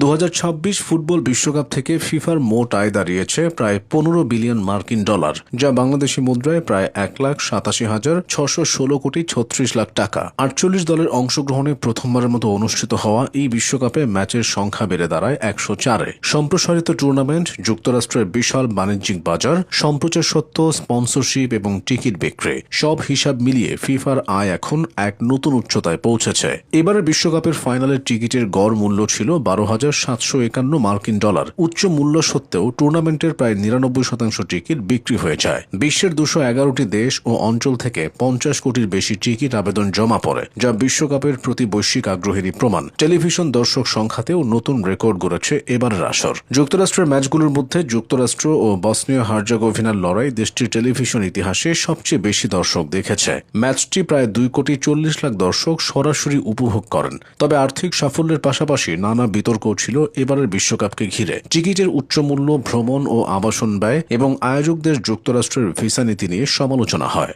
2026 football বিশ্বকাপ থেকে ফিফার মোট আয় দাঁড়িয়েছে প্রায় 15 বিলিয়ন মার্কিন ডলার, যা বাংলাদেশি মুদ্রায় প্রায় 1,87,616 কোটি 36 লাখ টাকা। 48 দলের অংশগ্রহণে প্রথমবারের মতো অনুষ্ঠিত হওয়া এই বিশ্বকাপে ম্যাচের সংখ্যা বেড়ে দাঁড়ায় 104-এ। সম্প্রসারিত টুর্নামেন্ট, যুক্তরাষ্ট্রের বিশাল বাণিজ্যিক বাজার, সম্প্রচার সত্ত্ব, স্পন্সরশিপ এবং টিকিট বিক্রি সব হিসাব মিলিয়ে ফিফার আয় এখন এক নতুন উচ্চতায় পৌঁছেছে। এবারের বিশ্বকাপের ফাইনালের টিকিটের গড় মূল্য ছিল 12,751 মার্কিন ডলার। উচ্চ মূল্য সত্ত্বেও টুর্নামেন্টের প্রায় 99% টিকিট বিক্রি হয়ে যায়। বিশ্বের 211টি দেশ ও অঞ্চল থেকে 50 কোটির বেশি টিকিট আবেদন জমা পড়ে, যা বিশ্বকাপের প্রতি বৈশ্বিক আগ্রহেরই প্রমাণ। টেলিভিশন দর্শক সংখ্যাতেও নতুন রেকর্ড গড়েছে এবারের আসর। যুক্তরাষ্ট্রের ম্যাচগুলোর মধ্যে যুক্তরাষ্ট্র ও বসনিয়া হার্জেগোভিনার লড়াই দেশটির টেলিভিশন ইতিহাসে সবচেয়ে বেশি দর্শক দেখেছে। ম্যাচটি প্রায় 2,40 লাখ দর্শক সরাসরি উপভোগ করেন। তবে আর্থিক সাফল্যের পাশাপাশি নানা বিতর্ক ছিল এবারের বিশ্বকাপকে ঘিরে। টিকিটের উচ্চ মূল্য, ভ্রমণ ও আবাসন ব্যয় এবং আয়োজক দেশ যুক্তরাষ্ট্রের ভিসা নীতি নিয়ে সমালোচনা হয়।